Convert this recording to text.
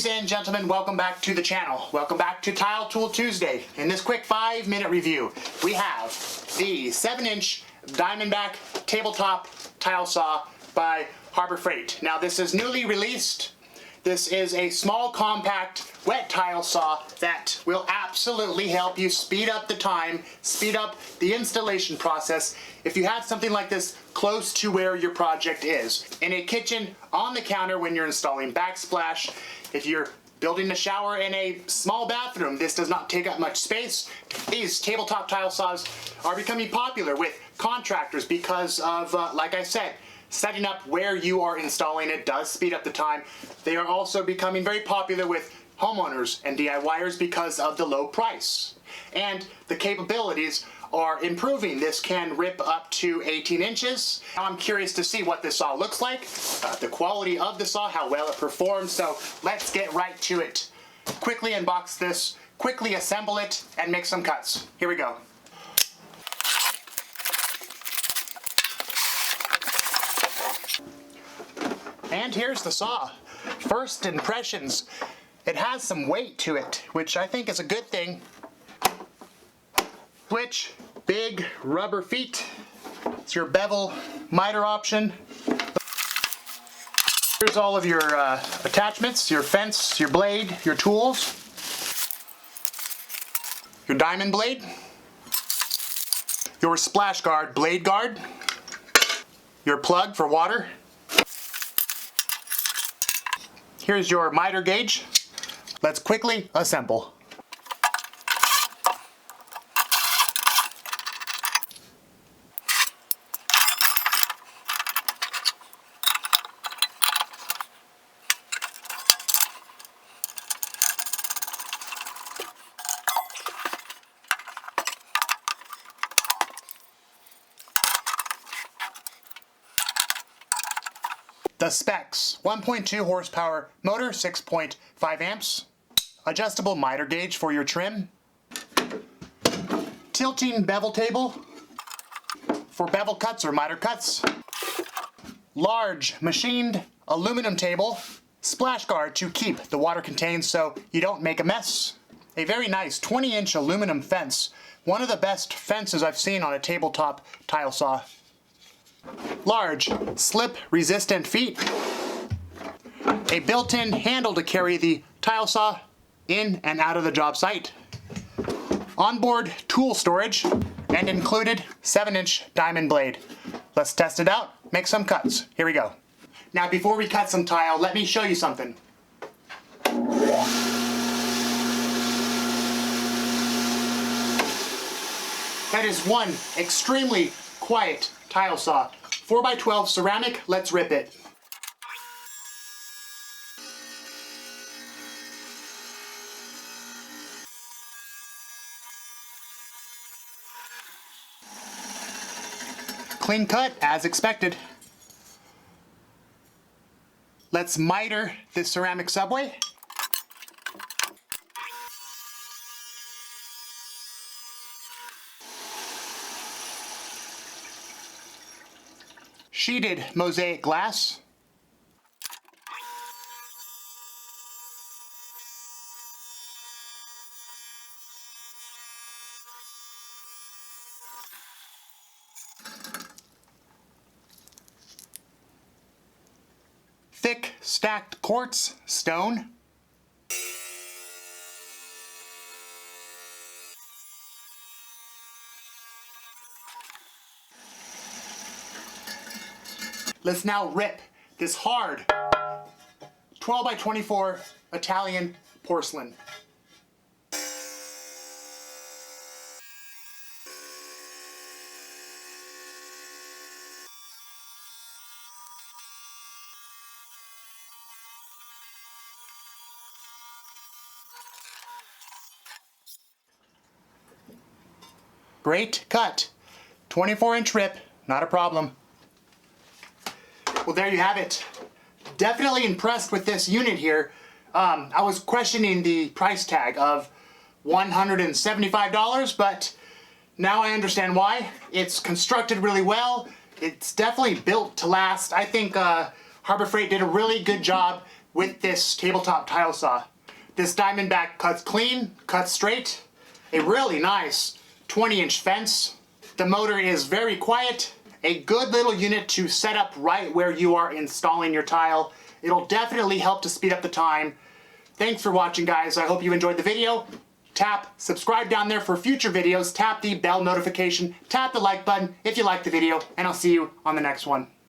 Ladies and gentlemen, welcome back to the channel. Welcome back to Tile Tool Tuesday. In this quick 5-minute review, we have the 7-inch Diamondback tabletop tile saw by Harbor Freight. Now this is newly released. This is a small, compact, wet tile saw that will absolutely help you speed up the time, speed up the installation process if you have something like this close to where your project is. In a kitchen, on the counter when you're installing backsplash, if you're building a shower in a small bathroom, this does not take up much space. These tabletop tile saws are becoming popular with contractors because of, like I said, setting up where you are installing it does speed up the time. They are also becoming very popular with homeowners and DIYers because of the low price. And the capabilities are improving. This can rip up to 18 inches. Now I'm curious to see what this saw looks like, the quality of the saw, how well it performs. So let's get right to it. Quickly unbox this, quickly assemble it, and make some cuts. Here we go. And here's the saw. First impressions, it has some weight to it, which I think is a good thing. Switch, big rubber feet. It's your bevel miter option. Here's all of your attachments, your fence, your blade, your tools, your diamond blade, your splash guard blade guard, your plug for water. Here's your miter gauge. Let's quickly assemble. The specs: 1.2 horsepower motor, 6.5 amps, adjustable miter gauge for your trim, tilting bevel table for bevel cuts or miter cuts, large machined aluminum table, splash guard to keep the water contained so you don't make a mess, a very nice 20-inch aluminum fence, one of the best fences I've seen on a tabletop tile saw. Large slip-resistant feet, a built-in handle to carry the tile saw in and out of the job site, onboard tool storage, and included 7-inch diamond blade. Let's test it out, make some cuts. Here we go. Now before we cut some tile, let me show you something. That is one extremely quiet tile saw. 4x12 ceramic, let's rip it. Clean cut, as expected. Let's miter this ceramic subway. Sheeted mosaic glass. Thick stacked quartz stone. Let's now rip this hard 12x24 Italian porcelain. Great cut. 24-inch rip, not a problem. Well, there you have it. Definitely impressed with this unit here. I was questioning the price tag of $175, but now I understand why. It's constructed really well. It's definitely built to last. I think Harbor Freight did a really good job with this tabletop tile saw. This Diamondback cuts clean, cuts straight, a really nice 20-inch fence. The motor is very quiet, a good little unit to set up right where you are installing your tile. It'll definitely help to speed up the time. Thanks for watching, guys. I hope you enjoyed the video. Tap subscribe down there for future videos. Tap the bell notification. Tap the like button if you liked the video, and I'll see you on the next one.